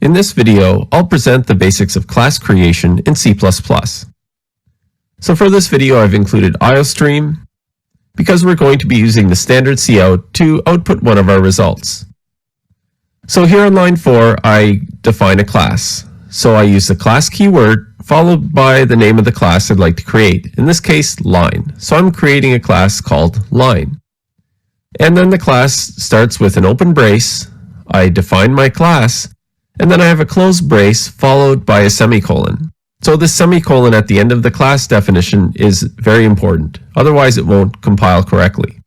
In this video, I'll present the basics of class creation in C++. So for this video, I've included IOStream because we're going to be using the standard cout to output one of our results. So here on line 4, I define a class. So I use the class keyword followed by the name of the class I'd like to create, in this case, line. So I'm creating a class called line. And then the class starts with an open brace. I define my class, and then I have a closed brace followed by a semicolon. So this semicolon at the end of the class definition is very important. Otherwise, it won't compile correctly.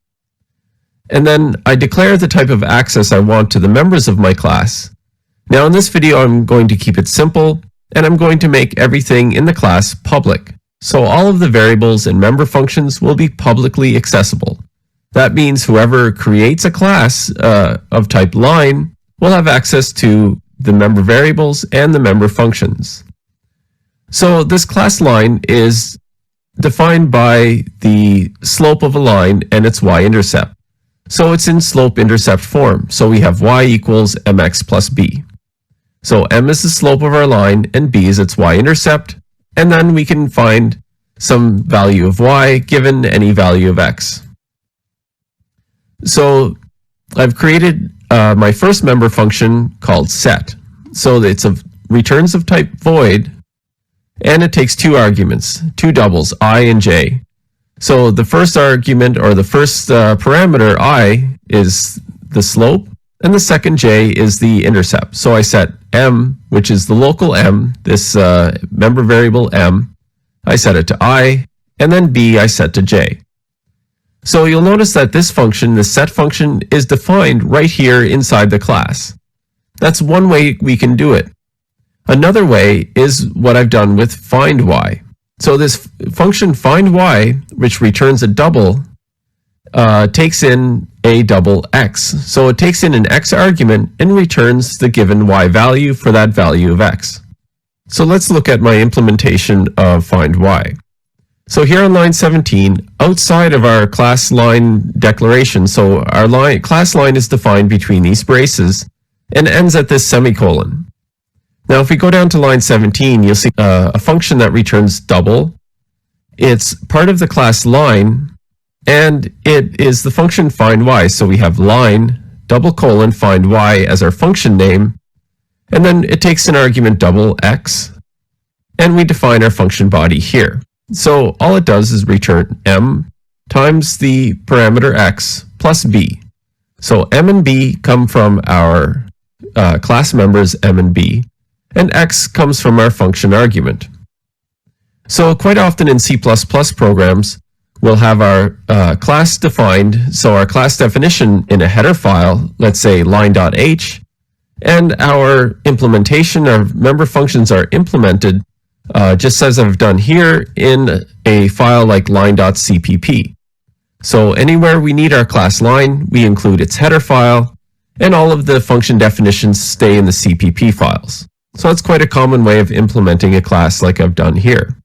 And then I declare the type of access I want to the members of my class. Now in this video, I'm going to keep it simple, and I'm going to make everything in the class public. So all of the variables and member functions will be publicly accessible. That means whoever creates a class of type line will have access to the member variables and the member functions. So this class line is defined by the slope of a line and its y-intercept. So it's in slope-intercept form. So we have y equals mx plus b. So m is the slope of our line and b is its y-intercept. And then we can find some value of y given any value of x. So I've created my first member function called set. So it's returns of type void, and it takes two arguments, two doubles, I and j. So the first argument, or the first parameter, I, is the slope, and the second j is the intercept. So I set m, which is the local m, this member variable m, I set it to I, and then b I set to j. So you'll notice that this function, the set function, is defined right here inside the class. That's one way we can do it. Another way is what I've done with findY. So this function findY, which returns a double, takes in a double x. So it takes in an x argument and returns the given y value for that value of x. So let's look at my implementation of findY. So here on line 17, outside of our class line declaration, so our class line is defined between these braces and ends at this semicolon. Now if we go down to line 17, you'll see a function that returns double. It's part of the class line, and it is the function findY. So we have line double colon findY as our function name, and then it takes an argument double x, and we define our function body here. So all it does is return m times the parameter x plus b. So m and b come from our class members m and b, and x comes from our function argument. So quite often in C++ programs, we'll have our class defined, so our class definition in a header file, let's say line.h, and our implementation, our member functions are implemented just as I've done here in a file like line.cpp. So anywhere we need our class line, we include its header file, and all of the function definitions stay in the CPP files. So that's quite a common way of implementing a class like I've done here.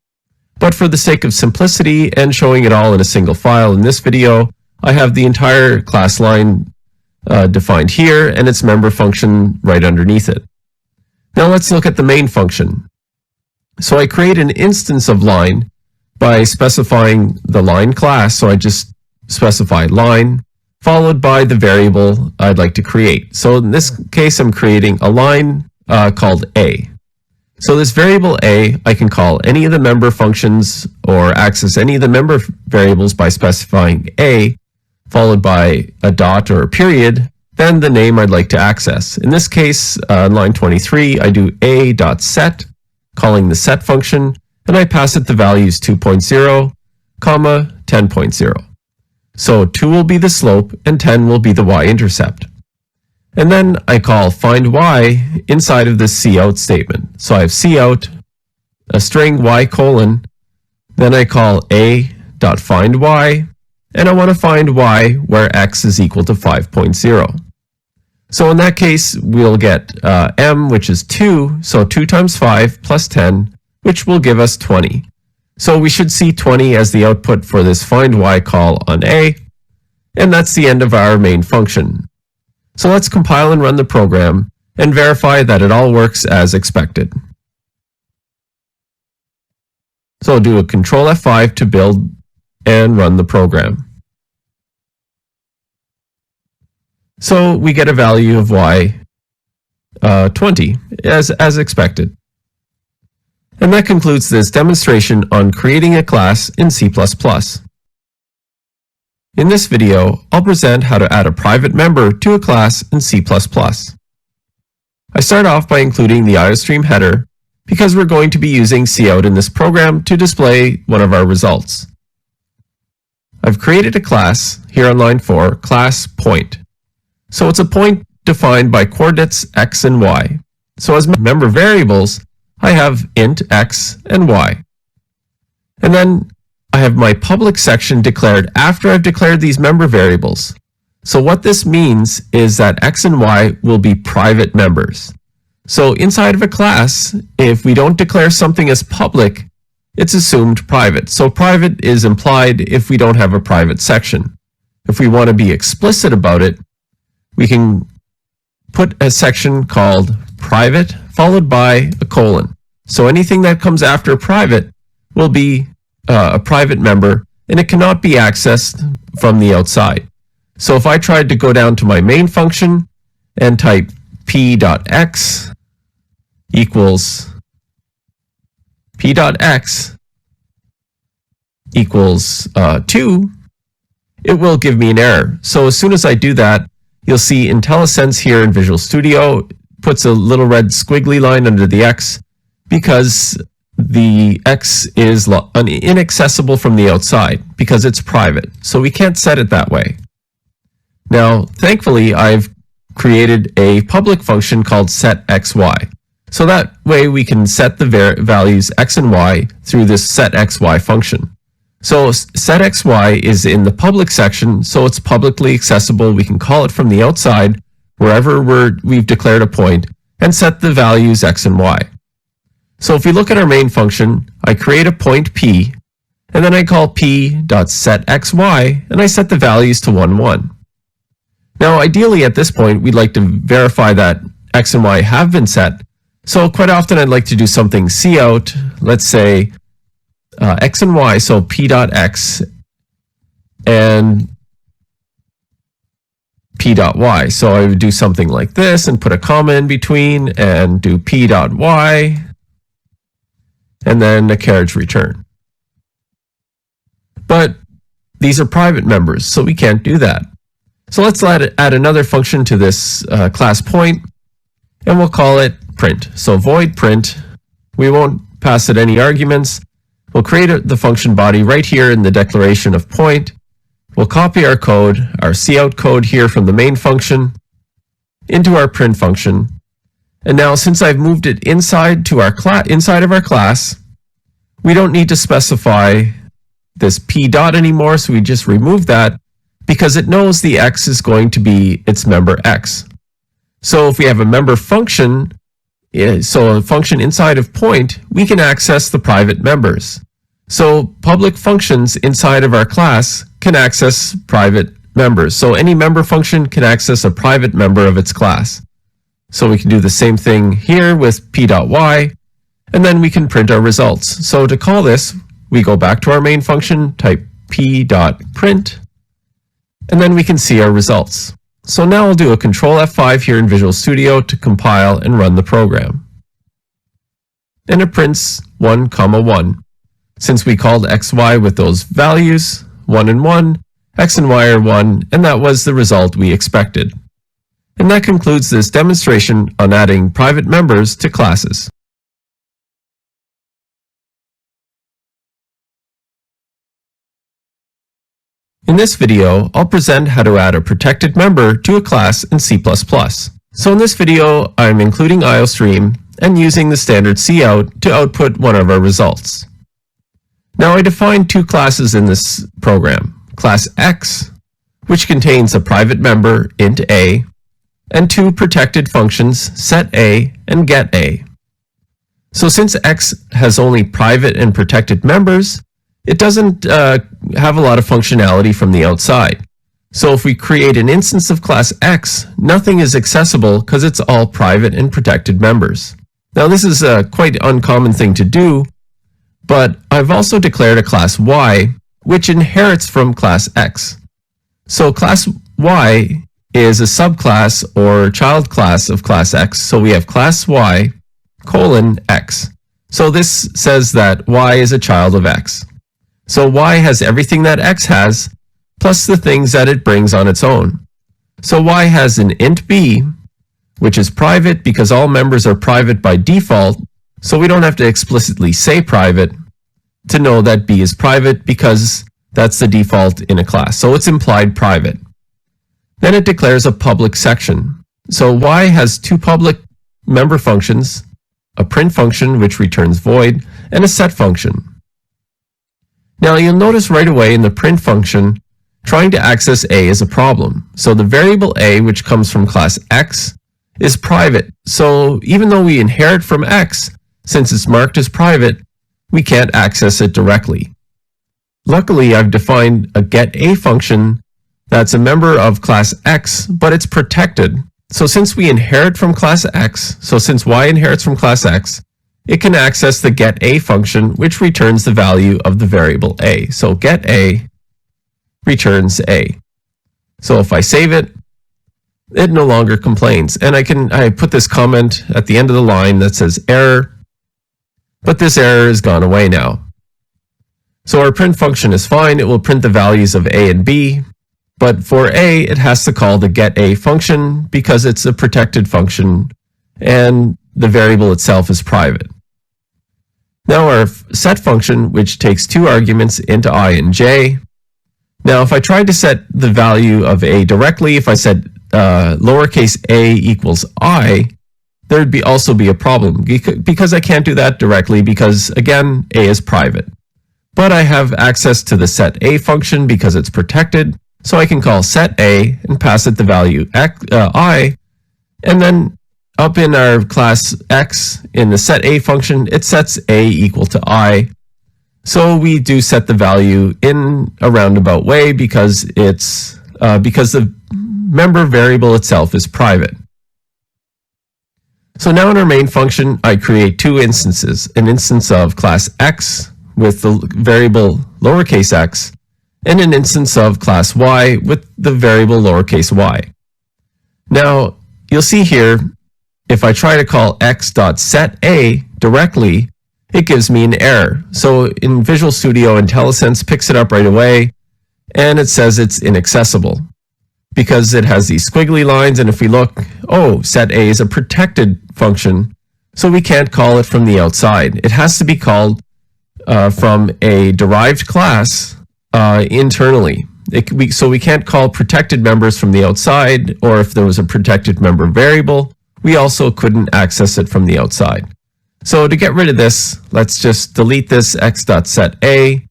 But for the sake of simplicity and showing it all in a single file in this video, I have the entire class line defined here and its member function right underneath it. Now let's look at the main function. So I create an instance of line by specifying the line class. So I just specify line followed by the variable I'd like to create. So in this case, I'm creating a line called a. So this variable a, I can call any of the member functions or access any of the member variables by specifying a followed by a dot or a period, then the name I'd like to access. In this case, on line 23, I do a.set, calling the set function, and I pass it the values 2.0, comma, 10.0. So 2 will be the slope and 10 will be the y-intercept. And then I call findY inside of this cout statement. So I have cout, a string y colon, then I call a.findY, and I want to find y where x is equal to 5.0. So in that case, we'll get m, which is 2, so 2 times 5 plus 10, which will give us 20. So we should see 20 as the output for this findY call on a, and that's the end of our main function. So let's compile and run the program, and verify that it all works as expected. So I'll do a Control F5 to build and run the program. So we get a value of y 20 as expected. And that concludes this demonstration on creating a class in C++. In this video, I'll present how to add a private member to a class in C++. I start off by including the IOStream header because we're going to be using cout in this program to display one of our results. I've created a class here on line 4, class point. So it's a point defined by coordinates x and y. So as member variables, I have int x and y. And then I have my public section declared after I've declared these member variables. So what this means is that x and y will be private members. So inside of a class, if we don't declare something as public, it's assumed private. So private is implied if we don't have a private section. If we want to be explicit about it, we can put a section called private followed by a colon. So anything that comes after private will be a private member, and it cannot be accessed from the outside. So if I tried to go down to my main function and type p.x equals p.x equals 2, it will give me an error. So as soon as I do that, you'll see IntelliSense here in Visual Studio puts a little red squiggly line under the x because the x is inaccessible from the outside because it's private. So we can't set it that way. Now, thankfully, I've created a public function called setXY. So that way we can set the values x and y through this setXY function. So setXY is in the public section, so it's publicly accessible. We can call it from the outside, wherever we've declared a point, and set the values x and y. So if we look at our main function, I create a point p, and then I call p.setXY, and I set the values to 1, 1. Now, ideally at this point, we'd like to verify that x and y have been set. So quite often I'd like to do something cout, let's say x and y, so p.x and p.y. So I would do something like this and put a comma in between and do p.y and then a carriage return. But these are private members, so we can't do that. So let's add another function to this class point, and we'll call it print. So void print, we won't pass it any arguments. We'll create the function body right here in the declaration of point. We'll copy our code, our cout code here from the main function, into our print function. And now since I've moved it inside of our class, we don't need to specify this p dot anymore, so we just remove that because it knows the x is going to be its member x. So if we have a member function, so a function inside of point, we can access the private members. So public functions inside of our class can access private members. So any member function can access a private member of its class. So we can do the same thing here with p.y, and then we can print our results. So to call this, we go back to our main function, type p.print, and then we can see our results. So now I'll do a Control F5 here in Visual Studio to compile and run the program. And it prints 1, 1. Since we called xy with those values, 1 and 1, x and y are 1, and that was the result we expected. And that concludes this demonstration on adding private members to classes. In this video, I'll present how to add a protected member to a class in C++. So in this video, I'm including IOStream and using the standard cout to output one of our results. Now I defined two classes in this program, class X, which contains a private member int a, and two protected functions setA and getA. So since X has only private and protected members, it doesn't have a lot of functionality from the outside. So if we create an instance of class X, nothing is accessible because it's all private and protected members. Now this is a quite uncommon thing to do, but I've also declared a class Y, which inherits from class X. So class Y is a subclass or child class of class X. So we have class Y colon X. So this says that Y is a child of X. So Y has everything that X has, plus the things that it brings on its own. So Y has an int B, which is private because all members are private by default, so we don't have to explicitly say private to know that B is private because that's the default in a class. So it's implied private. Then it declares a public section. So Y has two public member functions, a print function which returns void, and a set function. Now you'll notice right away in the print function, trying to access A is a problem. So the variable A, which comes from class X, is private. So even though we inherit from X, since it's marked as private, we can't access it directly. Luckily, I've defined a getA function that's a member of class X, but it's protected. So since we inherit from class X, so since Y inherits from class X, it can access the getA function, which returns the value of the variable A. So getA returns A. So if I save it, it no longer complains. And I put this comment at the end of the line that says error, but this error is gone away now. So our print function is fine. It will print the values of A and B, but for A, it has to call the getA function because it's a protected function and the variable itself is private. Now our set function, which takes two arguments into I and J. Now if I tried to set the value of A directly, if I said lowercase a equals I, there'd also be a problem because I can't do that directly because, again, A is private. But I have access to the set A function because it's protected, so I can call set A and pass it the value I, and then up in our class X, in the set A function, it sets A equal to I. So we do set the value in a roundabout way because the member variable itself is private. So now in our main function, I create two instances, an instance of class X with the variable lowercase x, and an instance of class Y with the variable lowercase y. Now, you'll see here, if I try to call x.setA directly, it gives me an error. So in Visual Studio, IntelliSense picks it up right away, and it says it's inaccessible because it has these squiggly lines, and if we look, setA is a protected function, so we can't call it from the outside. It has to be called from a derived class internally. So we can't call protected members from the outside, or if there was a protected member variable, we also couldn't access it from the outside. So to get rid of this, let's just delete this x.setA,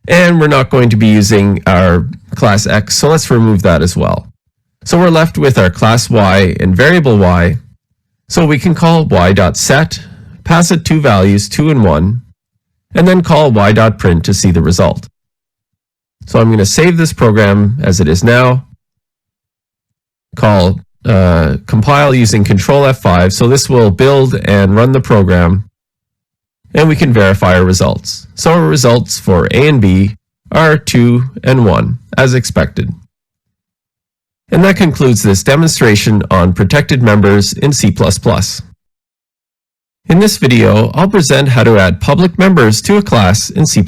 and we're not going to be using our class X, so let's remove that as well. So we're left with our class Y and variable Y, so we can call y.set, pass it two values, 2 and 1, and then call y.print to see the result. So I'm going to save this program as it is now, compile using Control F5, so this will build and run the program, and we can verify our results. So our results for A and B are 2 and 1, as expected. And that concludes this demonstration on protected members in C++. In this video, I'll present how to add public members to a class in C++.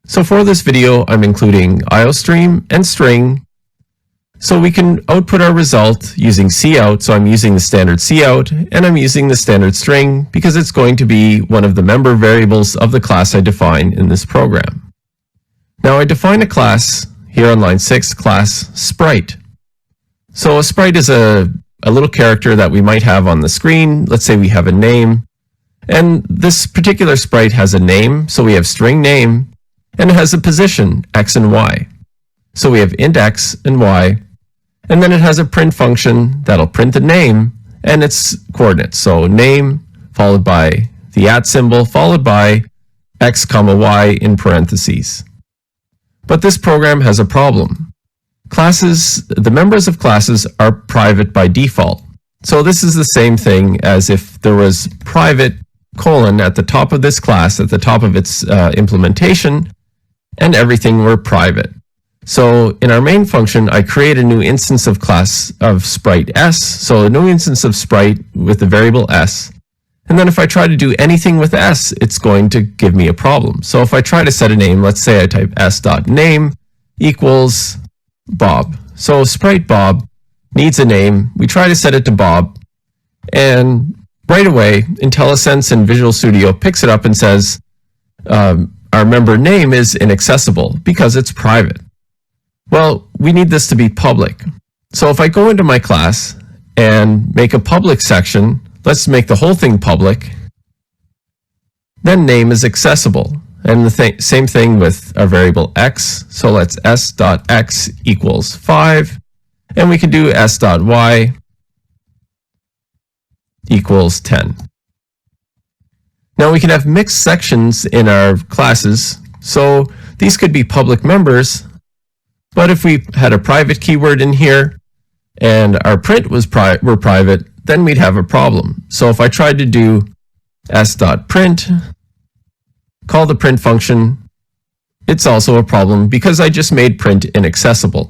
So for this video, I'm including IOStream and string, so we can output our result using cout, so I'm using the standard cout, and I'm using the standard string because it's going to be one of the member variables of the class I define in this program. Now I define a class here on line 6, class Sprite. So a sprite is a little character that we might have on the screen. Let's say we have a name, and this particular sprite has a name, so we have string name, and it has a position, x and y. So we have int x and y, and then it has a print function that'll print the name and its coordinates. So name followed by the @ symbol followed by x comma y in parentheses. But this program has a problem. The members of classes are private by default. So this is the same thing as if there was private colon at the top of this class, at the top of its implementation, and everything were private. So in our main function, I create a new instance of class of Sprite S. So a new instance of Sprite with the variable S. And then if I try to do anything with S, it's going to give me a problem. So if I try to set a name, let's say I type s.name equals Bob. So Sprite Bob needs a name. We try to set it to Bob. And right away, IntelliSense and Visual Studio picks it up and says, our member name is inaccessible because it's private. Well, we need this to be public. So if I go into my class and make a public section, let's make the whole thing public, then name is accessible. And the same thing with our variable x. So let's s.x equals 5. And we can do s.y equals 10. Now we can have mixed sections in our classes. So these could be public members, but if we had a private keyword in here and our print were private, then we'd have a problem. So if I tried to do s.print, call the print function, it's also a problem because I just made print inaccessible.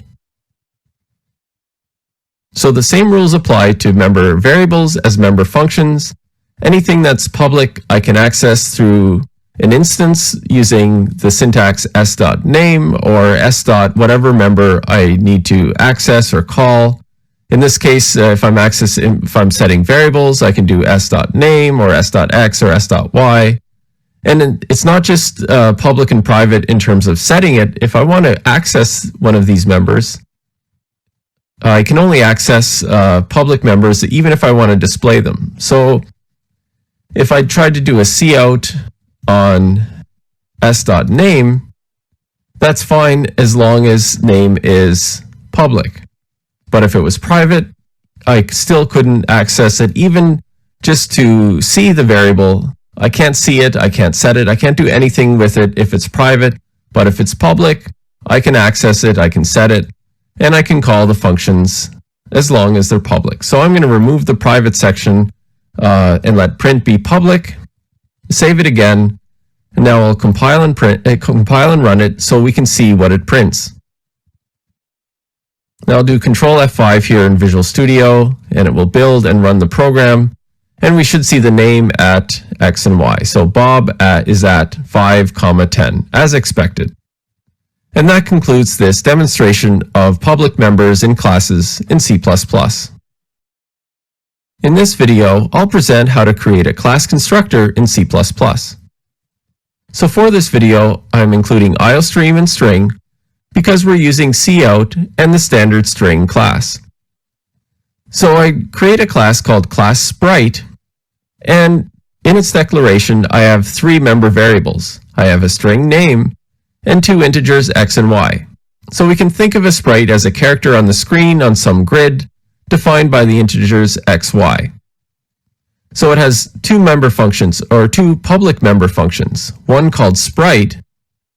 So the same rules apply to member variables as member functions. Anything that's public, I can access through an instance using the syntax s.name or s.whatever member I need to access or call. In this case, if I'm setting variables, I can do s.name or s.x or s.y. And it's not just public and private in terms of setting it. If I want to access one of these members, I can only access public members even if I want to display them. So if I tried to do a cout on s.name, that's fine as long as name is public. But if it was private, I still couldn't access it even just to see the variable. I can't see it, I can't set it, I can't do anything with it if it's private. But if it's public, I can access it, I can set it, and I can call the functions as long as they're public. So I'm going to remove the private section and let print be public, save it again, and now I'll compile and run it so we can see what it prints. Now I'll do Control F5 here in Visual Studio, and it will build and run the program, and we should see the name at X and Y. So Bob is at 5, 10, as expected. And that concludes this demonstration of public members in classes in C++. In this video, I'll present how to create a class constructor in C++. So for this video, I'm including IOStream and string because we're using cout and the standard string class. So I create a class called class Sprite, and in its declaration, I have 3 member variables. I have a string name and 2 integers x and y. So we can think of a sprite as a character on the screen on some grid defined by the integers x, y. So it has 2 member functions, or 2 public member functions, one called Sprite.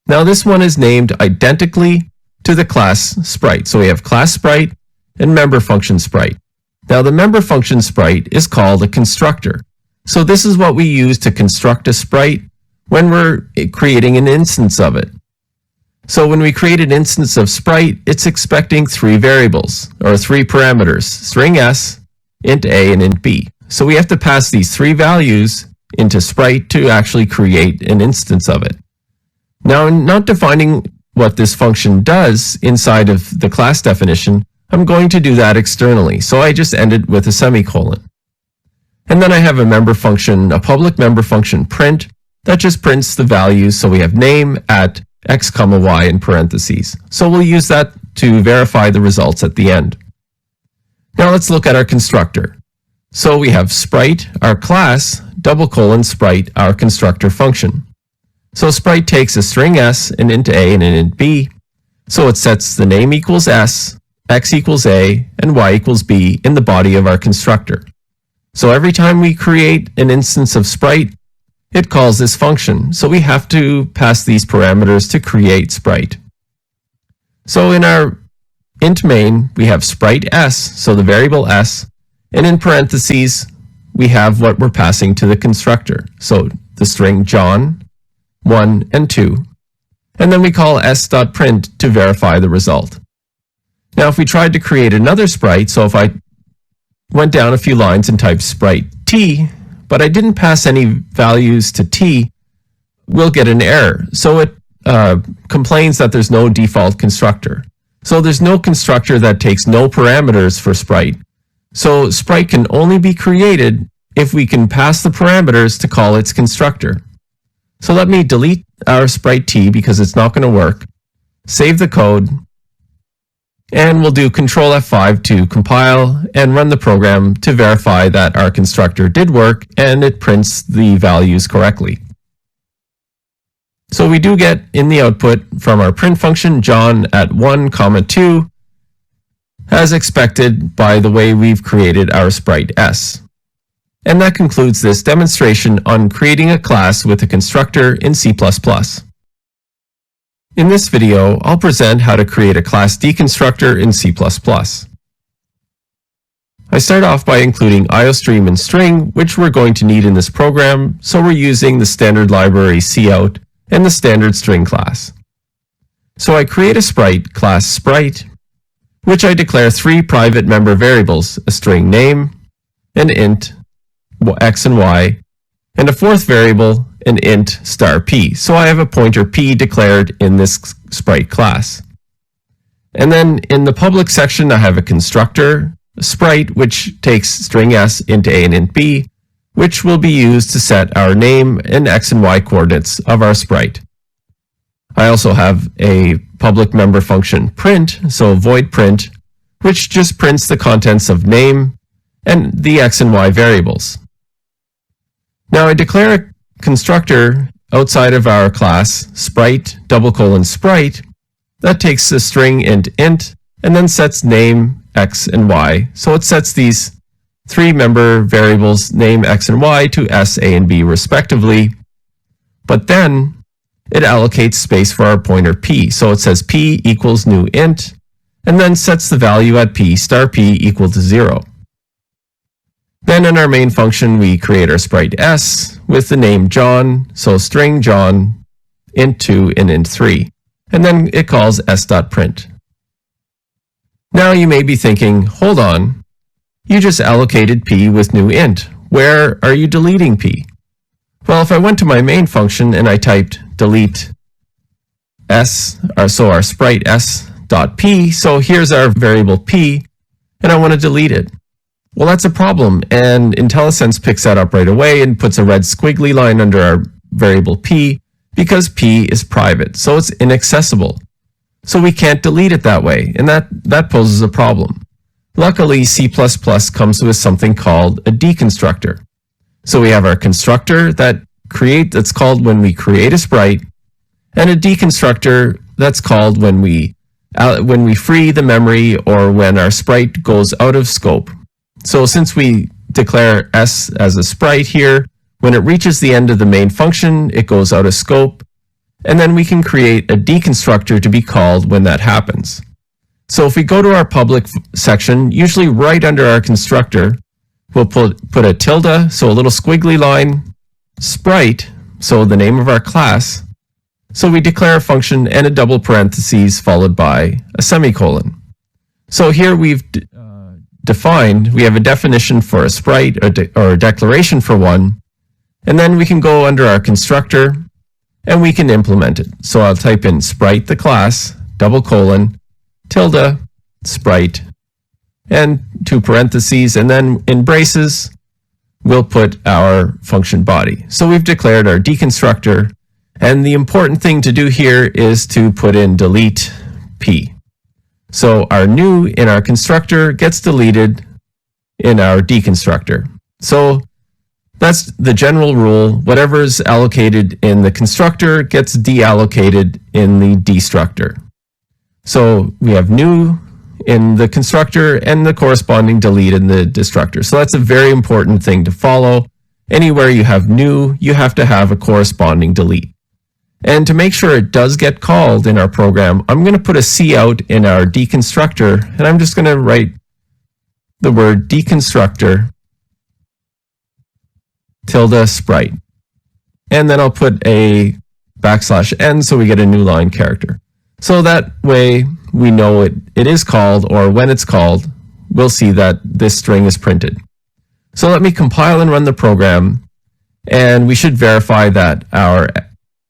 Now this one is named identically to the class Sprite. So we have class Sprite and member function Sprite. Now the member function Sprite is called a constructor. So this is what we use to construct a sprite when we're creating an instance of it. So when we create an instance of Sprite, it's expecting 3 variables, or 3 parameters, string s, int a, and int b. So we have to pass these 3 values into Sprite to actually create an instance of it. Now, in not defining what this function does inside of the class definition, I'm going to do that externally. So I just end it with a semicolon. And then I have a member function, a public member function print, that just prints the values. So we have name at x, y in parentheses. So we'll use that to verify the results at the end. Now let's look at our constructor. So we have Sprite, our class, Sprite, our constructor function. So Sprite takes a string s, an int a, and an int b. So it sets the name equals s, x equals a, and y equals b in the body of our constructor. So every time we create an instance of Sprite, it calls this function. So we have to pass these parameters to create Sprite. So in our int main, we have sprite s, so the variable s, and in parentheses, we have what we're passing to the constructor. So the string John, 1 and 2. And then we call s.print to verify the result. Now if we tried to create another sprite, so if I went down a few lines and typed sprite t, but I didn't pass any values to t, we'll get an error. So it complains that there's no default constructor. So there's no constructor that takes no parameters for Sprite. So Sprite can only be created if we can pass the parameters to call its constructor. So let me delete our Sprite T because it's not going to work. Save the code. And we'll do Control F5 to compile and run the program to verify that our constructor did work and it prints the values correctly. So we do get in the output from our print function John at 1, 2, as expected by the way we've created our sprite s. And that concludes this demonstration on creating a class with a constructor in C++. In this video, I'll present how to create a class deconstructor in C++. I start off by including IOStream and string, which we're going to need in this program, so we're using the standard library cout and the standard string class. So I create a sprite class sprite, which I declare 3 private member variables, a string name, an int x and y, and a 4th variable, an int star p. So I have a pointer p declared in this sprite class. And then in the public section, I have a constructor, a sprite, which takes string s, int a, and int b, which will be used to set our name and x and y coordinates of our sprite. I also have a public member function print, so void print, which just prints the contents of name and the x and y variables. Now I declare a constructor outside of our class sprite :sprite that takes the string int and then sets name, x, and y. So it sets these 3 member variables, name, x, and y, to s, a, and b respectively. But then it allocates space for our pointer p. So it says p equals new int, and then sets the value at p star p equal to 0. Then in our main function, we create our sprite s with the name John, so string John, int 2 and int 3. And then it calls s.print. Now you may be thinking, hold on, you just allocated p with new int. Where are you deleting p? Well, if I went to my main function and I typed delete s, so our sprite s.p, so here's our variable p, and I want to delete it. Well, that's a problem, and IntelliSense picks that up right away and puts a red squiggly line under our variable p because p is private, so it's inaccessible. So we can't delete it that way, and that poses a problem. Luckily, C++ comes with something called a deconstructor. So we have our constructor that's called when we create a sprite, and a deconstructor that's called when we free the memory or when our sprite goes out of scope. So since we declare s as a sprite here, when it reaches the end of the main function, it goes out of scope, and then we can create a deconstructor to be called when that happens. So if we go to our public section, usually right under our constructor, we'll put a tilde, so a little squiggly line, sprite, so the name of our class. So we declare a function and a double parentheses followed by a semicolon. So here we've we have a definition for a sprite or a declaration for one, and then we can go under our constructor and we can implement it. So I'll type in sprite the class, :tilde, sprite, and 2 parentheses, and then in braces, we'll put our function body. So we've declared our deconstructor, and the important thing to do here is to put in delete p. So our new in our constructor gets deleted in our deconstructor. So that's the general rule. Whatever is allocated in the constructor gets deallocated in the destructor. So we have new in the constructor and the corresponding delete in the destructor. So that's a very important thing to follow. Anywhere you have new, you have to have a corresponding delete. And to make sure it does get called in our program, I'm going to put a cout in our deconstructor, and I'm just going to write the word deconstructor tilde Sprite. And then I'll put a \n so we get a new line character. So that way we know it is called, or when it's called, we'll see that this string is printed. So let me compile and run the program, and we should verify that our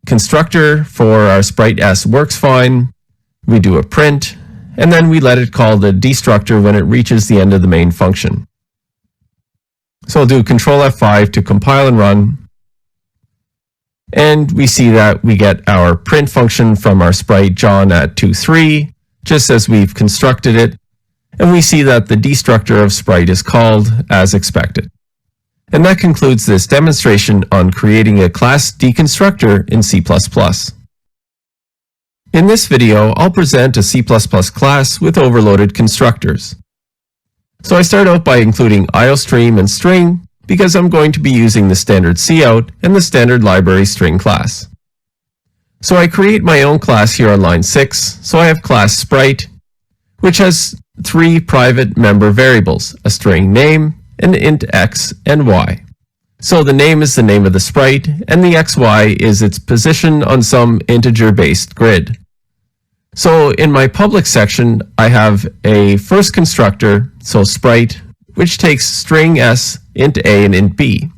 constructor for our Sprite S works fine. We do a print, and then we let it call the destructor when it reaches the end of the main function. So I'll do Control F5 to compile and run. And we see that we get our print function from our sprite John at 2.3, just as we've constructed it. And we see that the destructor of Sprite is called as expected. And that concludes this demonstration on creating a class deconstructor in C++. In this video, I'll present a C++ class with overloaded constructors. So I start out by including IOStream and string because I'm going to be using the standard cout and the standard library string class. So I create my own class here on line 6. So I have class Sprite, which has 3 private member variables, a string name, an int x, and y. So the name is the name of the sprite, and the xy is its position on some integer-based grid. So in my public section, I have a first constructor, so Sprite, which takes string s, int a, and int b.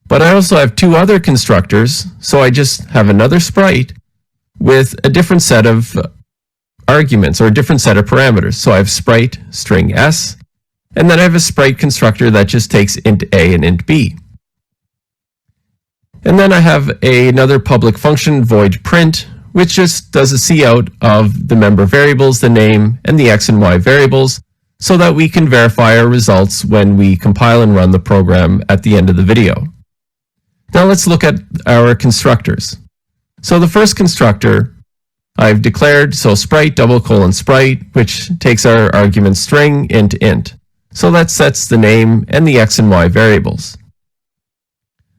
But I also have 2 other constructors, so I just have another Sprite with a different set of arguments, or a different set of parameters. So I have Sprite, string s, and then I have a Sprite constructor that just takes int a and int b. And then I have another public function, void print, which just does a cout of the member variables, the name, and the x and y variables, so that we can verify our results when we compile and run the program at the end of the video. Now let's look at our constructors. So the first constructor I've declared, so Sprite ;Sprite, which takes our argument string int. So that sets the name and the x and y variables.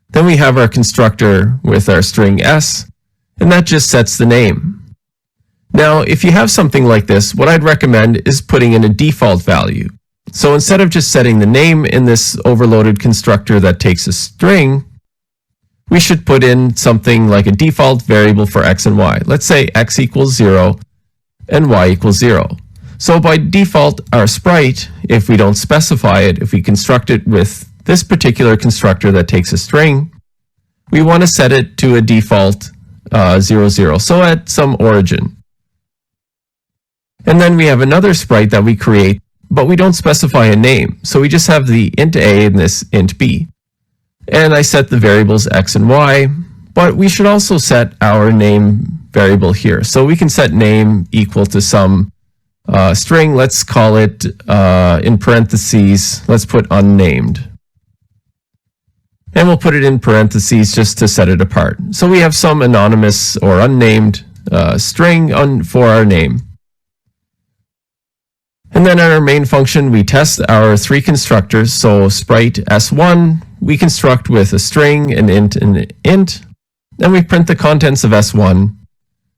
Then we have our constructor with our string s, and that just sets the name. Now, if you have something like this, what I'd recommend is putting in a default value. So instead of just setting the name in this overloaded constructor that takes a string, we should put in something like a default variable for x and y. Let's say x equals 0 and y equals 0. So by default, our Sprite, if we don't specify it, if we construct it with this particular constructor that takes a string, we want to set it to a default 0, 0, so at some origin. And then we have another Sprite that we create, but we don't specify a name. So we just have the int a and this int b. And I set the variables x and y, but we should also set our name variable here. So we can set name equal to some string. Let's call it, in parentheses, let's put unnamed. And we'll put it in parentheses just to set it apart. So we have some anonymous or unnamed string for our name. And then in our main function, we test our 3 constructors. So Sprite s1, we construct with a string, an int, and an int. Then we print the contents of s1.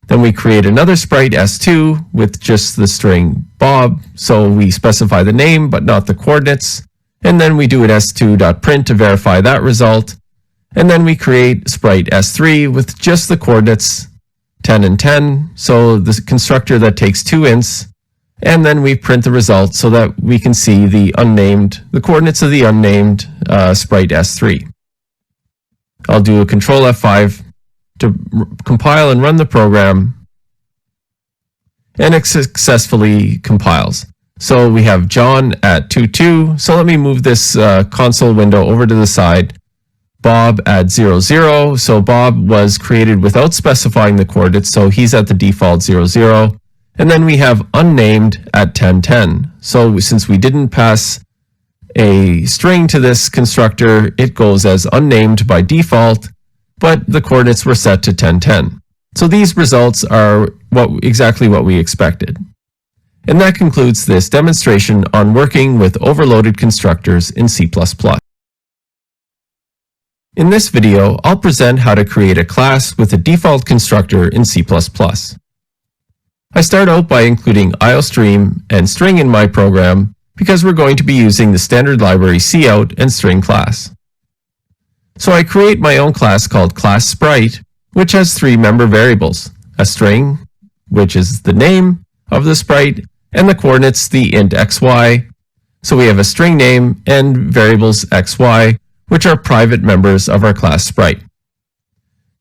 Then we create another Sprite s2 with just the string Bob. So we specify the name, but not the coordinates. And then we do an s2.print to verify that result. And then we create Sprite s3 with just the coordinates 10 and 10. So the constructor that takes 2 ints. And then we print the result so that we can see the coordinates of the unnamed Sprite s3. I'll do a Control F5 to compile and run the program. And it successfully compiles. So we have John at 2.2. So let me move this console window over to the side. Bob at 0.0. So Bob was created without specifying the coordinates. So he's at the default 0.0. And then we have unnamed at 10.10. So since we didn't pass a string to this constructor, it goes as unnamed by default, but the coordinates were set to 10.10. So these results are exactly what we expected. And that concludes this demonstration on working with overloaded constructors in C++. In this video, I'll present how to create a class with a default constructor in C++. I start out by including IOStream and string in my program because we're going to be using the standard library cout and string class. So I create my own class called class Sprite, which has three member variables, a string, which is the name of the sprite, and the coordinates, the int xy. So we have a string name and variables xy, which are private members of our class Sprite.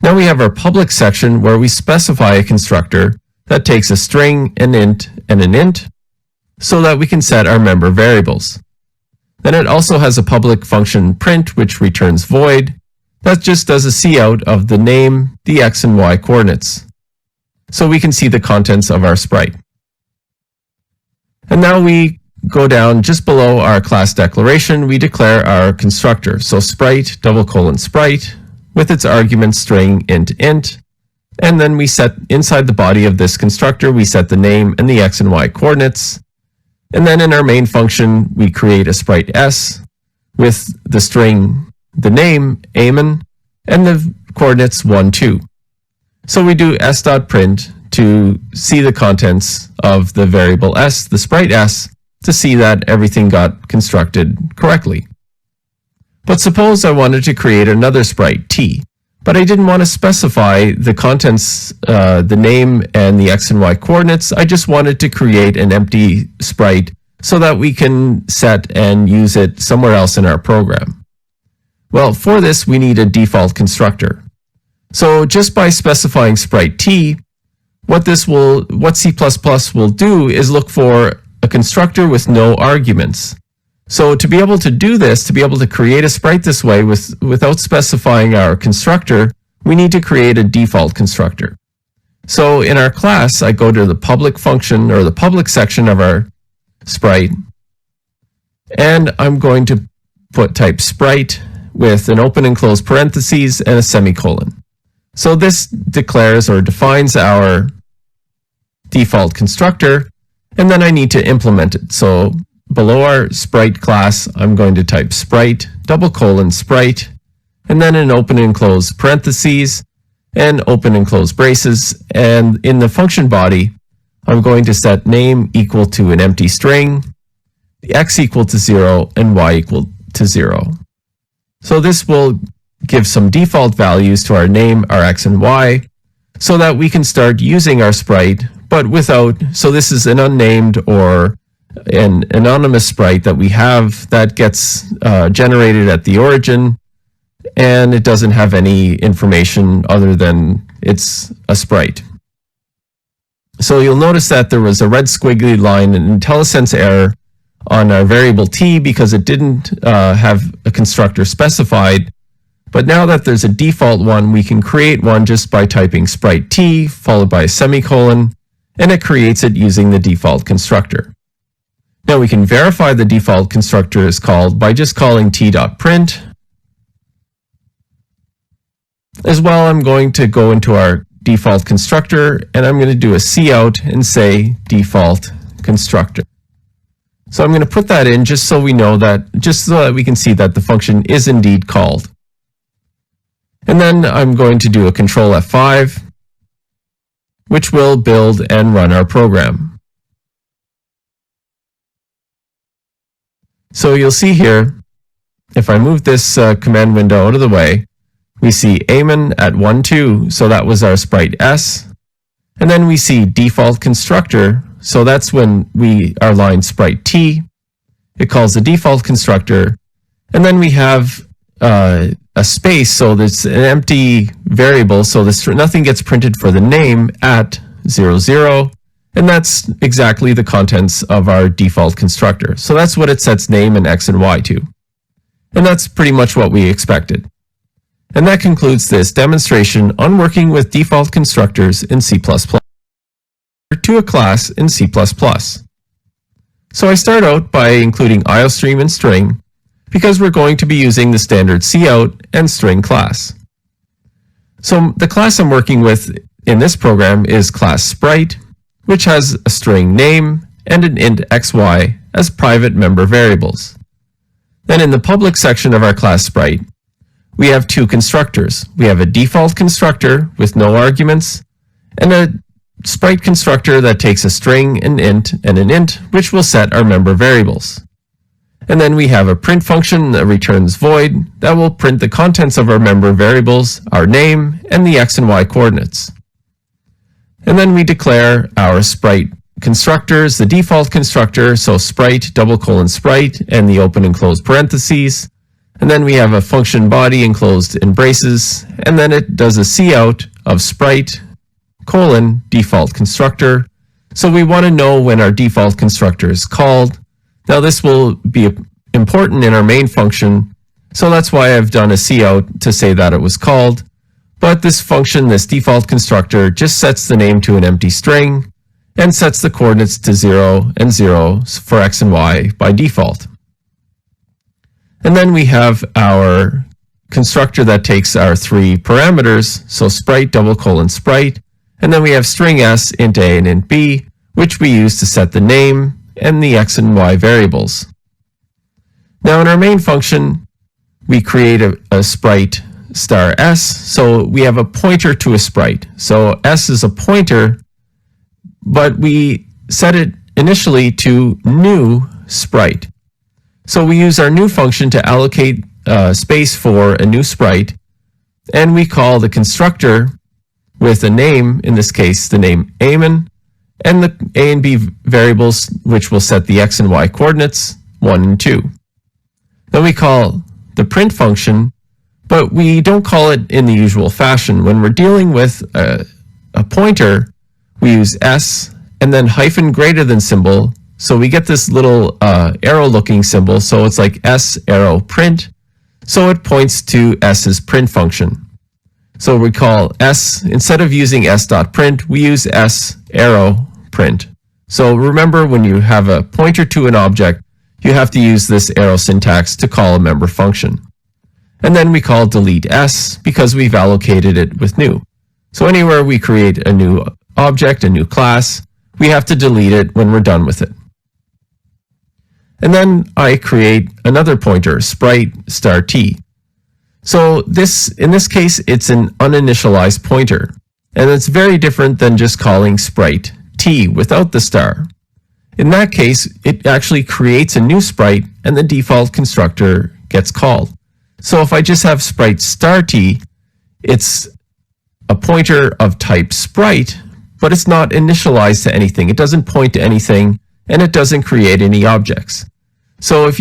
Now we have our public section where we specify a constructor that takes a string, an int, and an int, so that we can set our member variables. Then it also has a public function print, which returns void. That just does a cout of the name, the x and y coordinates, so we can see the contents of our sprite. And now we go down just below our class declaration, we declare our constructor. So sprite, :sprite, with its argument string int, and then we set inside the body of this constructor, we set the name and the x and y coordinates. And then in our main function, we create a sprite s with the string, the name, Eamon, and the coordinates 1, 2. So we do s.print to see the contents of the variable s, the sprite s, to see that everything got constructed correctly. But suppose I wanted to create another sprite, t, but I didn't want to specify the contents, the name and the x and y coordinates. I just wanted to create an empty sprite so that we can set and use it somewhere else in our program. Well, for this, we need a default constructor. So just by specifying sprite t, what C++ will do is look for a constructor with no arguments. So to be able to do this, to be able to create a sprite this way without specifying our constructor, we need to create a default constructor. So in our class, I go to the public function or the public section of our sprite, and I'm going to type sprite with an open and close parentheses and a semicolon. So this declares or defines our default constructor, and then I need to implement it. So below our sprite class, I'm going to type sprite, :sprite, and then an open and close parentheses and open and close braces. And in the function body, I'm going to set name equal to an empty string, the x equal to 0, and y equal to 0. So this will give some default values to our name, our x and y, so that we can start using our sprite, but without, so this is an unnamed or an anonymous sprite that we have that gets generated at the origin, and it doesn't have any information other than it's a sprite. So you'll notice that there was a red squiggly line, an IntelliSense error on our variable t because it didn't have a constructor specified. But now that there's a default one, we can create one just by typing sprite t followed by a semicolon, and it creates it using the default constructor. Now we can verify the default constructor is called by just calling t.print. As well, I'm going to go into our default constructor, and I'm going to do a cout and say default constructor. So I'm going to put that in just so we know that, just so that we can see that the function is indeed called. And then I'm going to do a Control F5, which will build and run our program. So you'll see here, if I move this command window out of the way, we see Eamon at 1, 2, so that was our sprite s. And then we see default constructor, so that's when our line sprite t. It calls the default constructor. And then we have a space, so there's an empty variable, so nothing gets printed for the name at 0, 0. And that's exactly the contents of our default constructor. So that's what it sets name and x and y to. And that's pretty much what we expected. And that concludes this demonstration on working with default constructors in C++ to a class in C++. So I start out by including IOStream and string because we're going to be using the standard cout and string class. So the class I'm working with in this program is class Sprite, which has a string name and an int xy as private member variables. Then in the public section of our class Sprite, we have two constructors. We have a default constructor with no arguments, and a Sprite constructor that takes a string, an int, and an int, which will set our member variables. And then we have a print function that returns void that will print the contents of our member variables, our name, and the x and y coordinates. And then we declare our Sprite constructors, the default constructor, so Sprite, Sprite, and the open and close parentheses. And then we have a function body enclosed in braces, and then it does a cout of Sprite, default constructor. So we want to know when our default constructor is called. Now this will be important in our main function, so that's why I've done a cout to say that it was called. But this function, this default constructor, just sets the name to an empty string and sets the coordinates to 0 and 0 for x and y by default. And then we have our constructor that takes our three parameters, so Sprite, Sprite, and then we have string s, int a, and int b, which we use to set the name and the x and y variables. Now in our main function, we create a sprite star s, so we have a pointer to a sprite. So s is a pointer, but we set it initially to new sprite. So we use our new function to allocate space for a new sprite, and we call the constructor with a name, in this case the name Eamon, and the a and b variables, which will set the x and y coordinates 1 and 2. Then we call the print function, but we don't call it in the usual fashion. When we're dealing with a pointer, we use s and then hyphen greater than symbol, so we get this little arrow looking symbol, so it's like s arrow print, so it points to s's print function. So we call s, instead of using s.print, we use s arrow print. So remember, when you have a pointer to an object, you have to use this arrow syntax to call a member function. And then we call delete s because we've allocated it with new. So anywhere we create a new object, a new class, we have to delete it when we're done with it. And then I create another pointer, Sprite star t. So in this case, it's an uninitialized pointer, and it's very different than just calling Sprite t without the star. In that case, it actually creates a new sprite and the default constructor gets called. So if I just have Sprite star t, it's a pointer of type Sprite, but it's not initialized to anything. It doesn't point to anything, and it doesn't create any objects. So if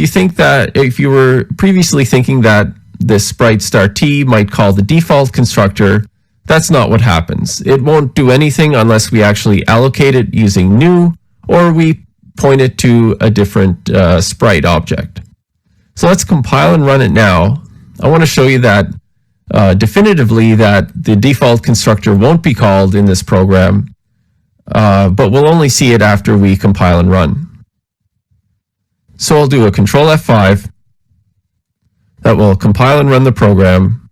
you were previously thinking that this Sprite star t might call the default constructor, that's not what happens. It won't do anything unless we actually allocate it using new, or we point it to a different sprite object. So let's compile and run it now. I want to show you that definitively that the default constructor won't be called in this program, but we'll only see it after we compile and run. So I'll do a Control F5. That will compile and run the program,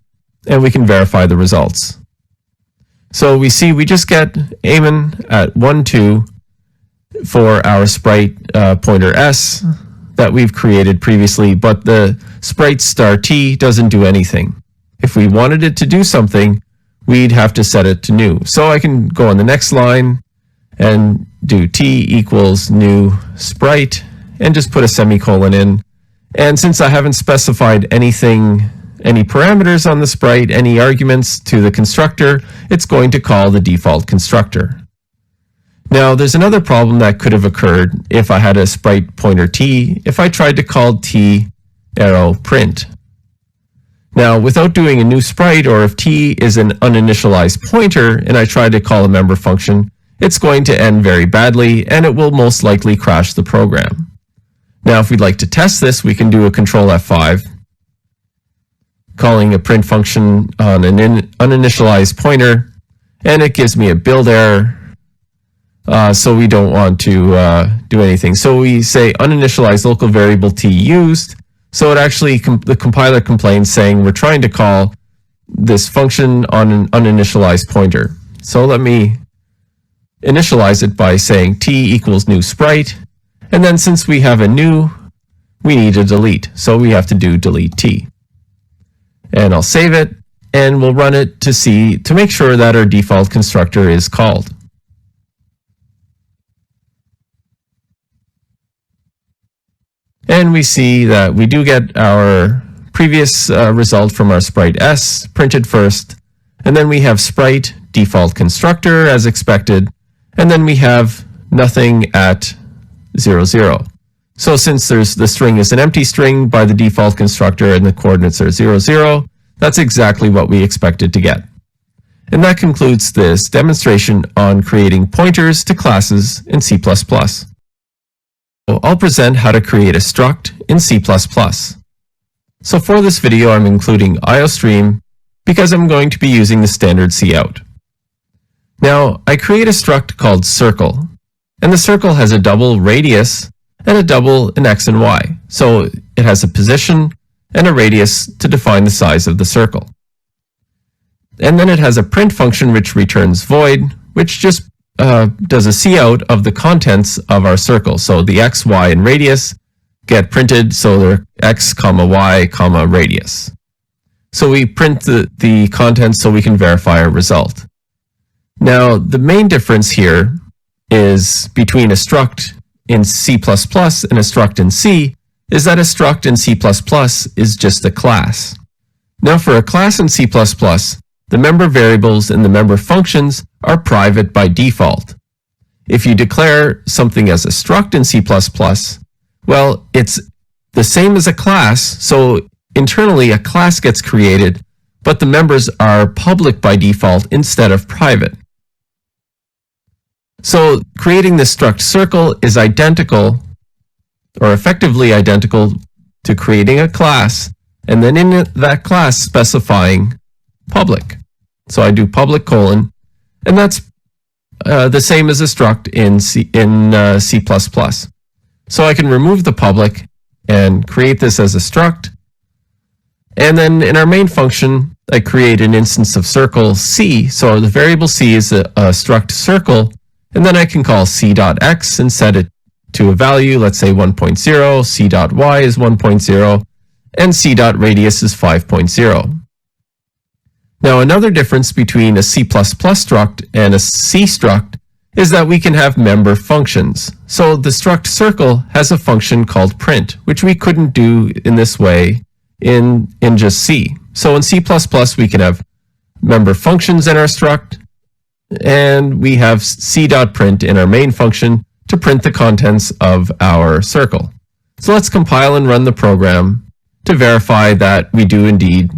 and we can verify the results. So we see we just get Eamon at 1, 2 for our sprite pointer s that we've created previously, but the Sprite star t doesn't do anything. If we wanted it to do something, we'd have to set it to new. So I can go on the next line and do t equals new sprite and just put a semicolon in. And since I haven't specified any parameters on the sprite, any arguments to the constructor, it's going to call the default constructor. Now, there's another problem that could have occurred if I had a sprite pointer t, if I tried to call t arrow print. Now, without doing a new sprite, or if t is an uninitialized pointer and I try to call a member function, it's going to end very badly and it will most likely crash the program. Now, if we'd like to test this, we can do a Control F5, calling a print function on an uninitialized pointer, and it gives me a build error. So we don't want to do anything. So we say uninitialized local variable t used. So it actually, the compiler complains saying we're trying to call this function on an uninitialized pointer. So let me initialize it by saying t equals new sprite. And then since we have a new, we need a delete. So we have to do delete t. And I'll save it, and we'll run it to make sure that our default constructor is called. And we see that we do get our previous result from our sprite s printed first, and then we have sprite default constructor as expected, and then we have nothing at 0, 0. So since the string is an empty string by the default constructor and the coordinates are 0, 0, that's exactly what we expected to get. And that concludes this demonstration on creating pointers to classes in C++. I'll present how to create a struct in C++. So for this video, I'm including IOStream because I'm going to be using the standard cout. Now, I create a struct called circle, and the circle has a double radius and a double in x and y. So it has a position and a radius to define the size of the circle. And then it has a print function which returns void, which just does a cout of the contents of our circle. So the x, y, and radius get printed, so they're x, y, radius. So we print the contents so we can verify our result. Now, the main difference here is between a struct in C++ and a struct in C is that a struct in C++ is just a class. Now, for a class in C++, the member variables and the member functions are private by default. If you declare something as a struct in C++, well, it's the same as a class, so internally a class gets created, but the members are public by default instead of private. So creating this struct circle is identical, or effectively identical, to creating a class, and then in that class specifying public. So I do public colon, and that's the same as a struct in C++. So I can remove the public and create this as a struct. And then in our main function, I create an instance of circle C. So the variable C is a struct circle, and then I can call c.x and set it to a value, let's say 1.0, c.y is 1.0, and c.radius is 5.0. Now, another difference between a C++ struct and a C struct is that we can have member functions. So the struct circle has a function called print, which we couldn't do in this way in just C. So in C++, we can have member functions in our struct, and we have c.print in our main function to print the contents of our circle. So let's compile and run the program to verify that we do indeed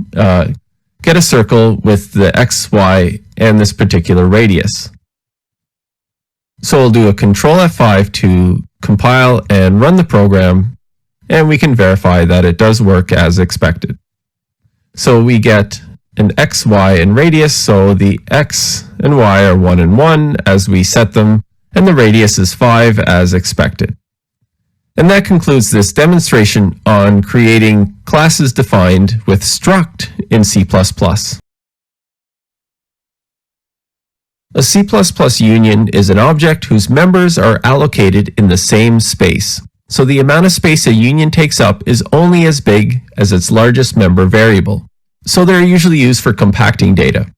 get a circle with the x, y, and this particular radius. So we'll do a Control F5 to compile and run the program, and we can verify that it does work as expected. So we get an x, y, and radius, so the x and y are 1 and 1 as we set them, and the radius is 5 as expected. And that concludes this demonstration on creating classes defined with struct in C++. A C++ union is an object whose members are allocated in the same space. So the amount of space a union takes up is only as big as its largest member variable. So they're usually used for compacting data.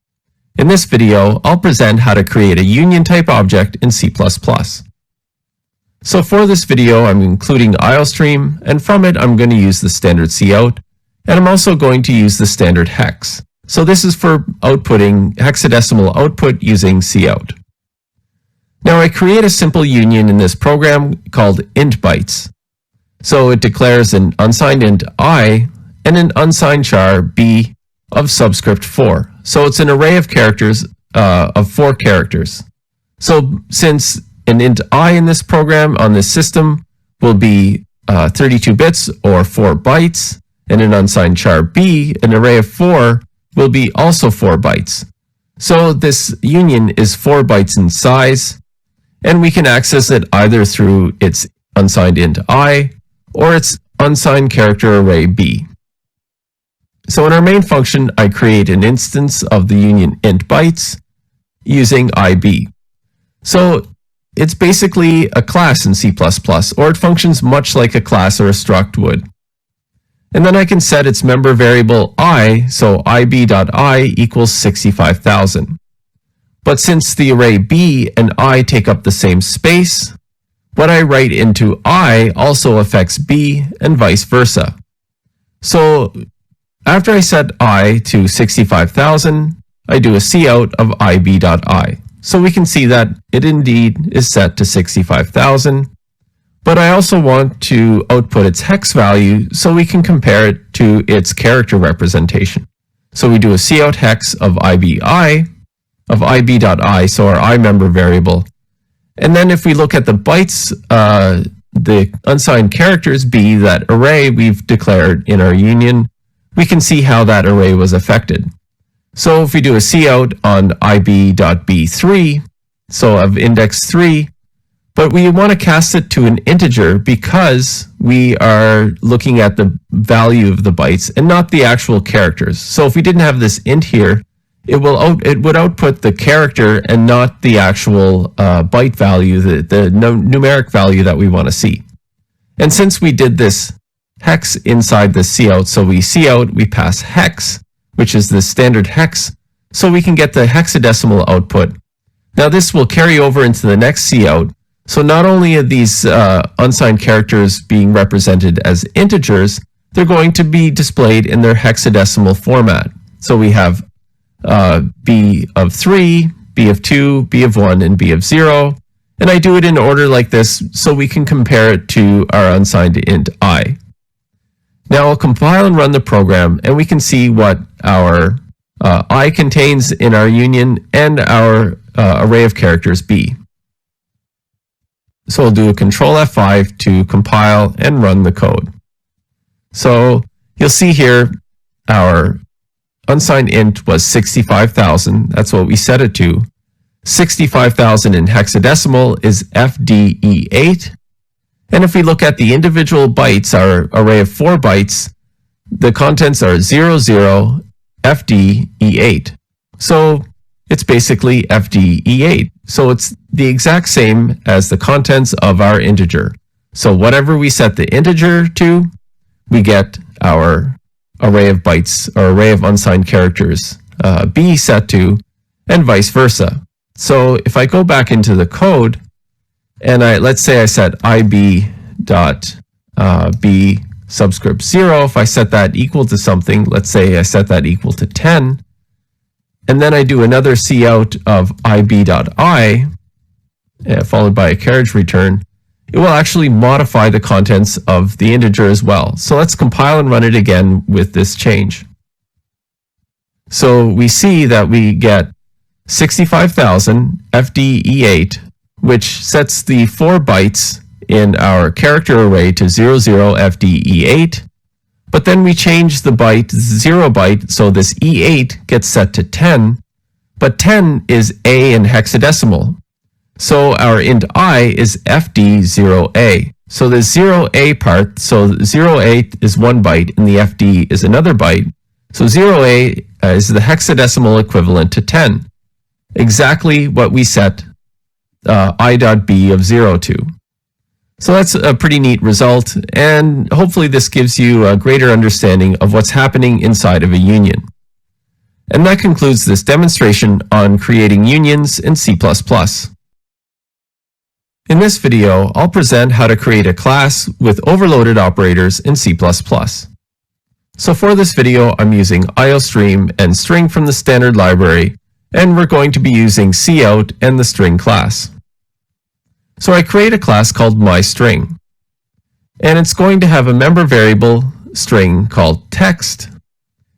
In this video, I'll present how to create a union type object in C++. So for this video, I'm including IOStream, and from it, I'm going to use the standard cout, and I'm also going to use the standard hex. So this is for outputting hexadecimal output using cout. Now I create a simple union in this program called int bytes. So it declares an unsigned int I and an unsigned char b of subscript 4. So it's an array of characters of 4 characters. So since an int I in this program on this system will be 32 bits or 4 bytes, and an unsigned char b, an array of 4, will be also 4 bytes. So this union is 4 bytes in size, and we can access it either through its unsigned int I or its unsigned character array b. So in our main function, I create an instance of the union int bytes using ib. So it's basically a class in C++, or it functions much like a class or a struct would. And then I can set its member variable I, so ib.I equals 65,000. But since the array B and I take up the same space, what I write into I also affects B and vice versa. So after I set I to 65,000, I do a cout of ib.I. So we can see that it indeed is set to 65,000. But I also want to output its hex value so we can compare it to its character representation. So we do a cout hex of ib.I, so our I member variable. And then if we look at the bytes, the unsigned characters B, that array we've declared in our union, we can see how that array was affected. So if we do a cout on ib.b3, so of index 3, but we want to cast it to an integer because we are looking at the value of the bytes and not the actual characters. So if we didn't have this int here, it would output the character and not the actual byte value, the numeric value that we want to see. And since we did this hex inside the cout, so we cout, we pass hex, which is the standard hex, so we can get the hexadecimal output. Now this will carry over into the next cout. So not only are these unsigned characters being represented as integers, they're going to be displayed in their hexadecimal format. So we have B of 3, B of 2, B of 1, and B of 0. And I do it in order like this so we can compare it to our unsigned int I. Now I'll compile and run the program, and we can see what our I contains in our union and our array of characters B. So I'll do a Control F5 to compile and run the code. So you'll see here our unsigned int was 65,000. That's what we set it to. 65,000 in hexadecimal is FDE8. And if we look at the individual bytes, our array of 4 bytes, the contents are 00 FDE8. So it's basically FDE8. So it's the exact same as the contents of our integer. So whatever we set the integer to, we get our array of bytes or array of unsigned characters B set to, and vice versa. So if I go back into the code and let's say I set ib.b subscript 0, if I set that equal to something, let's say I set that equal to 10, and then I do another cout of ib.I, followed by a carriage return, it will actually modify the contents of the integer as well. So let's compile and run it again with this change. So we see that we get 65,000 FDE8, which sets the 4 bytes in our character array to 00 FDE8. But then we change the byte 0 byte, so this E8 gets set to 10, but 10 is A in hexadecimal. So our int I is FD0A. So the 0A part, so 0A is 1 byte and the FD is another byte. So 0A is the hexadecimal equivalent to 10. Exactly what we set I.B of 0 to. So that's a pretty neat result, and hopefully this gives you a greater understanding of what's happening inside of a union. And that concludes this demonstration on creating unions in C++. In this video, I'll present how to create a class with overloaded operators in C++. So for this video, I'm using IOStream and string from the standard library, and we're going to be using cout and the string class. So I create a class called myString, and it's going to have a member variable string called text,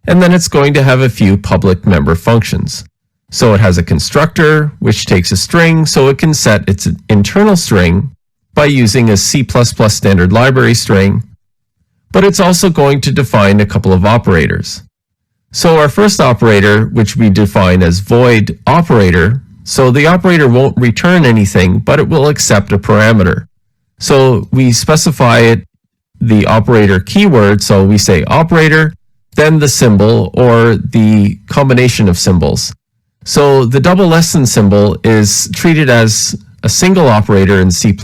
and then it's going to have a few public member functions. So it has a constructor, which takes a string, so it can set its internal string by using a C++ standard library string, but it's also going to define a couple of operators. So our first operator, which we define as void operator, so the operator won't return anything, but it will accept a parameter. So we specify the operator keyword, so we say operator, then the symbol or the combination of symbols. So the double less than symbol is treated as a single operator in C++.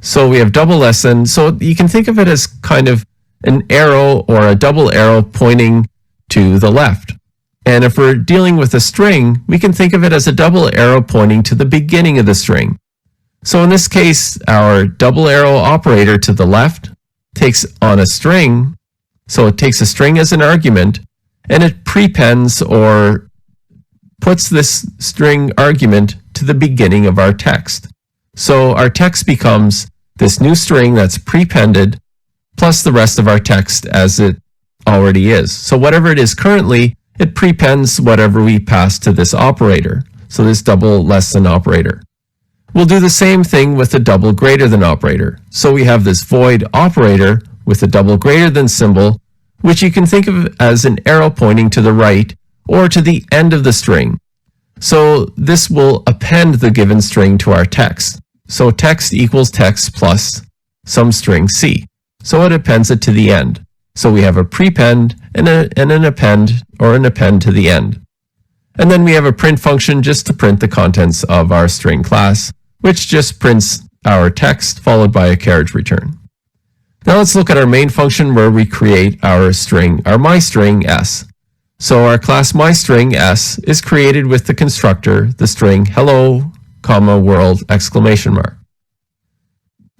So we have double less than, so you can think of it as kind of an arrow or a double arrow pointing to the left. And if we're dealing with a string, we can think of it as a double arrow pointing to the beginning of the string. So in this case, our double arrow operator to the left takes on a string. So it takes a string as an argument, and it prepends or puts this string argument to the beginning of our text. So our text becomes this new string that's prepended plus the rest of our text as it already is. So whatever it is currently, it prepends whatever we pass to this operator. So this double less than operator. We'll do the same thing with a double greater than operator. So we have this void operator with a double greater than symbol, which you can think of as an arrow pointing to the right or to the end of the string. So this will append the given string to our text. So text equals text plus some string C. So it appends it to the end. So we have a prepend and an append or an append to the end. And then we have a print function just to print the contents of our string class, which just prints our text followed by a carriage return. Now let's look at our main function where we create our string, our myString s. So our class myString s is created with the constructor, the string hello, comma, world, exclamation mark.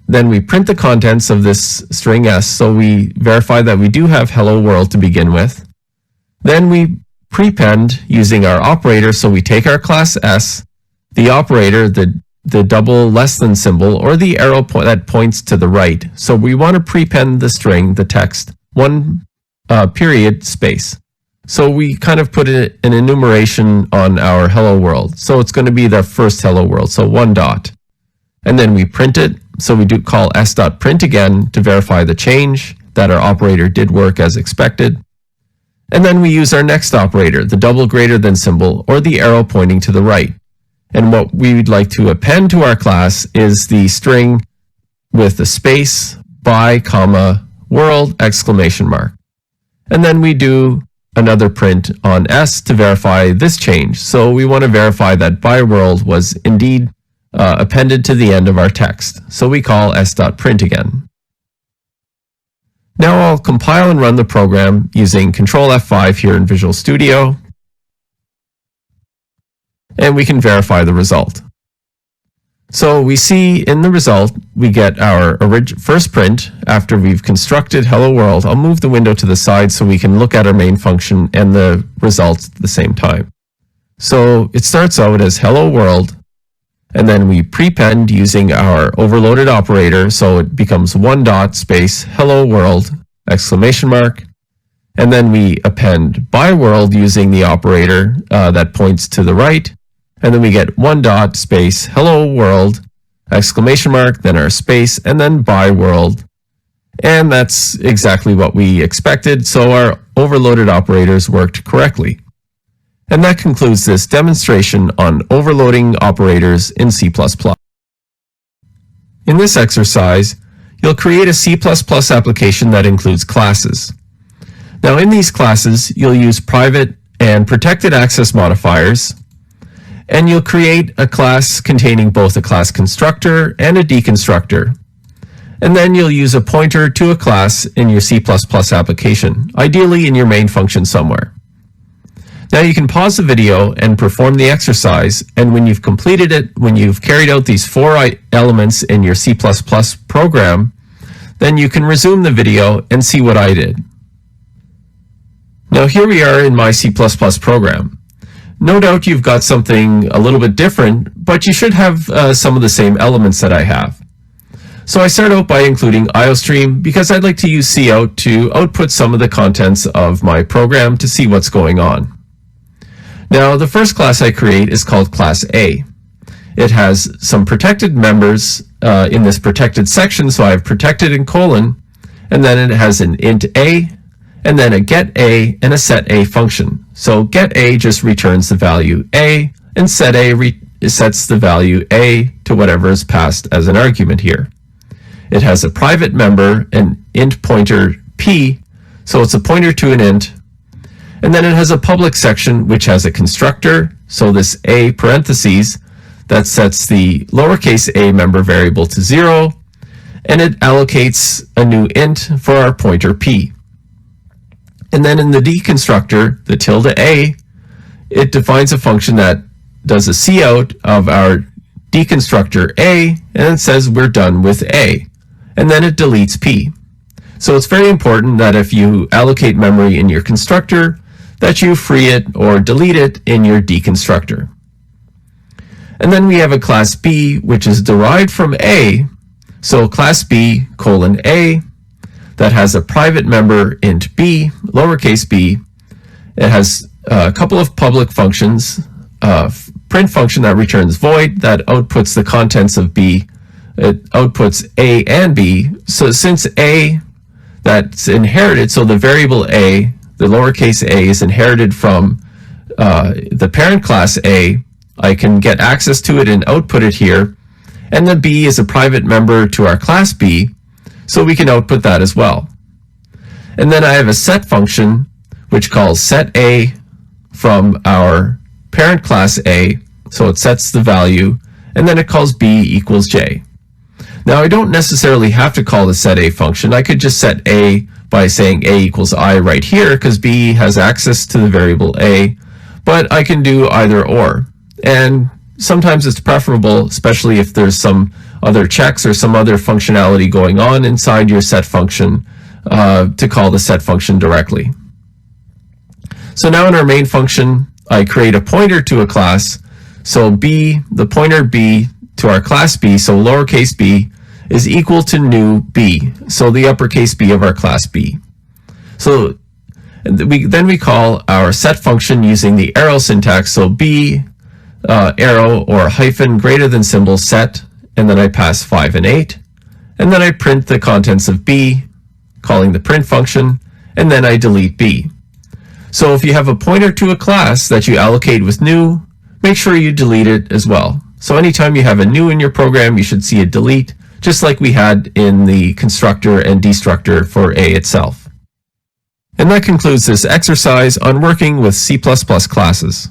Then we print the contents of this string s, so we verify that we do have hello world to begin with. Then we prepend using our operator, so we take our class s, the operator, the double less than symbol, or the arrow that points to the right. So we want to prepend the string, the text, one period space. So we kind of put an enumeration on our hello world. So it's going to be the first hello world, so one dot. And then we print it. So we do call s.print again to verify the change, that our operator did work as expected. And then we use our next operator, the double greater than symbol, or the arrow pointing to the right. And what we'd like to append to our class is the string with the space, by, comma, world, exclamation mark. And then we do another print on s to verify this change. So we want to verify that by world was indeed appended to the end of our text. So we call s.print again. Now I'll compile and run the program using Control F5 here in Visual Studio. And we can verify the result. So we see in the result, we get our first print after we've constructed hello world. I'll move the window to the side so we can look at our main function and the results at the same time. So it starts out as hello world, and then we prepend using our overloaded operator, so it becomes one dot space hello world exclamation mark, and then we append by world using the operator that points to the right, and then we get one dot space hello world exclamation mark, then our space, and then by world. And that's exactly what we expected, so our overloaded operators worked correctly. And that concludes this demonstration on overloading operators in C++. In this exercise, you'll create a C++ application that includes classes. Now in these classes, you'll use private and protected access modifiers, and you'll create a class containing both a class constructor and a deconstructor. And then you'll use a pointer to a class in your C++ application, ideally in your main function somewhere. Now you can pause the video and perform the exercise, and when you've completed it, when you've carried out these 4 elements in your C++ program, then you can resume the video and see what I did. Now here we are in my C++ program. No doubt you've got something a little bit different, but you should have some of the same elements that I have. So I start out by including IOStream because I'd like to use cout to output some of the contents of my program to see what's going on. Now, the first class I create is called class A. It has some protected members in this protected section, so I have protected in colon, and then it has an int A, and then a get A and a set A function. So get A just returns the value A, and set A sets the value A to whatever is passed as an argument here. It has a private member, an int pointer P, so it's a pointer to an int. And then it has a public section which has a constructor, so this A parentheses that sets the lowercase a member variable to 0, and it allocates a new int for our pointer p. And then in the deconstructor, the tilde a, it defines a function that does a cout of our deconstructor a, and it says we're done with a, and then it deletes p. So it's very important that if you allocate memory in your constructor, that you free it or delete it in your deconstructor. And then we have a class B, which is derived from A. So class B colon A, that has a private member int b, lowercase b. It has a couple of public functions, print function that returns void, that outputs the contents of b. It outputs A and B. So since A, that's inherited, so the variable A, the lowercase a, is inherited from the parent class A, I can get access to it and output it here. And the B is a private member to our class B, so we can output that as well. And then I have a set function which calls set A from our parent class A, so it sets the value, and then it calls B equals J. Now I don't necessarily have to call the set A function. I could just set A by saying A equals I right here, because B has access to the variable A, but I can do either or. And sometimes it's preferable, especially if there's some other checks or some other functionality going on inside your set function, to call the set function directly. So now in our main function, I create a pointer to a class. So B, the pointer B to our class B, so lowercase b, is equal to new b, so the uppercase B of our class B. So then we call our set function using the arrow syntax, so b arrow or hyphen greater than symbol set, and then I pass 5 and 8, and then I print the contents of b, calling the print function, and then I delete b. So if you have a pointer to a class that you allocate with new, make sure you delete it as well. So anytime you have a new in your program, you should see a delete, just like we had in the constructor and destructor for A itself. And that concludes this exercise on working with C++ classes.